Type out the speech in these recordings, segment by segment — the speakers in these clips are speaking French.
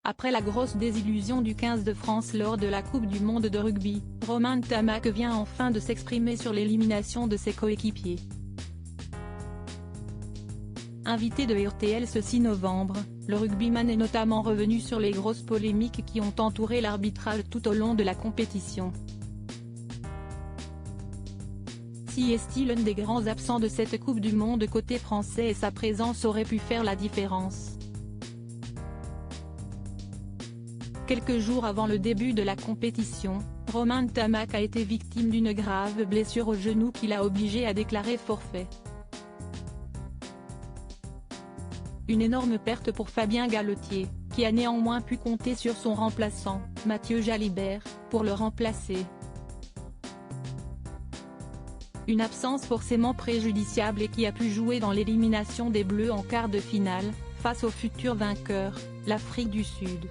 Après la grosse désillusion du 15 de France lors de la Coupe du monde de rugby, Romain Ntamack vient enfin de s'exprimer sur l'élimination de ses coéquipiers. Invité de RTL ce 6 novembre, le rugbyman est notamment revenu sur les grosses polémiques qui ont entouré l'arbitrage tout au long de la compétition. Si est-il l'un des grands absents de cette Coupe du monde côté français et sa présence aurait pu faire la différence. Quelques jours avant le début de la compétition, Romain Ntamack a été victime d'une grave blessure au genou qui l'a obligé à déclarer forfait. Une énorme perte pour Fabien Galetier, qui a néanmoins pu compter sur son remplaçant, Mathieu Jalibert, pour le remplacer. Une absence forcément préjudiciable et qui a pu jouer dans l'élimination des Bleus en quart de finale, face au futur vainqueur, l'Afrique du Sud.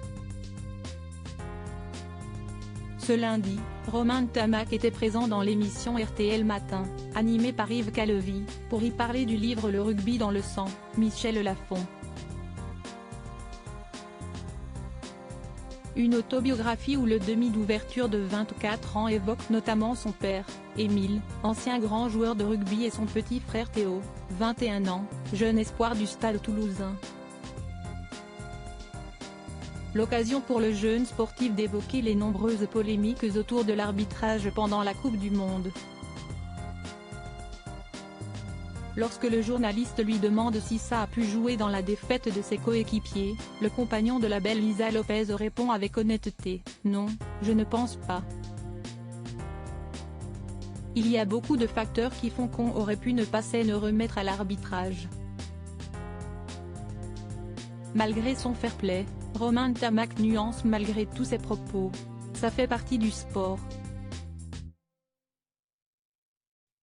Ce lundi, Romain Ntamack était présent dans l'émission RTL Matin, animée par Yves Calvi, pour y parler du livre Le rugby dans le sang, Michel Lafon. Une autobiographie où le demi d'ouverture de 24 ans évoque notamment son père, Émile, ancien grand joueur de rugby et son petit frère Théo, 21 ans, jeune espoir du Stade toulousain. L'occasion pour le jeune sportif d'évoquer les nombreuses polémiques autour de l'arbitrage pendant la Coupe du monde. Lorsque le journaliste lui demande si ça a pu jouer dans la défaite de ses coéquipiers, le compagnon de la belle Lisa Lopez répond avec honnêteté « Non, je ne pense pas. Il y a beaucoup de facteurs qui font qu'on aurait pu ne pas s'en remettre à l'arbitrage. » Malgré son fair-play, Romain Ntamack nuance malgré tous ses propos. Ça fait partie du sport.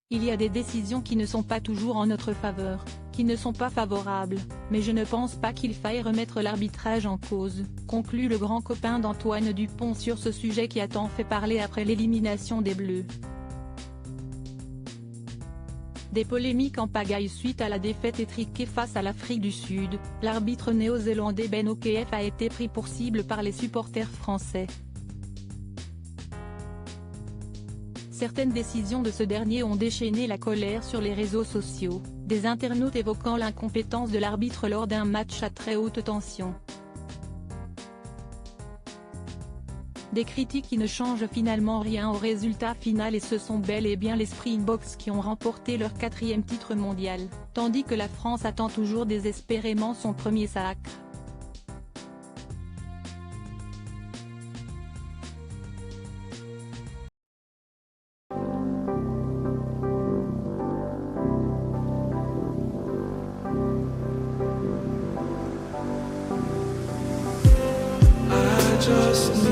Il y a des décisions qui ne sont pas toujours en notre faveur, qui ne sont pas favorables, mais je ne pense pas qu'il faille remettre l'arbitrage en cause, conclut le grand copain d'Antoine Dupont sur ce sujet qui a tant fait parler après l'élimination des Bleus. Des polémiques en pagaille suite à la défaite étriquée face à l'Afrique du Sud, l'arbitre néo-zélandais Ben O'Keefe a été pris pour cible par les supporters français. Certaines décisions de ce dernier ont déchaîné la colère sur les réseaux sociaux, des internautes évoquant l'incompétence de l'arbitre lors d'un match à très haute tension. Des critiques qui ne changent finalement rien au résultat final et ce sont bel et bien les Springboks qui ont remporté leur 4e titre mondial, tandis que la France attend toujours désespérément son premier sacre. Just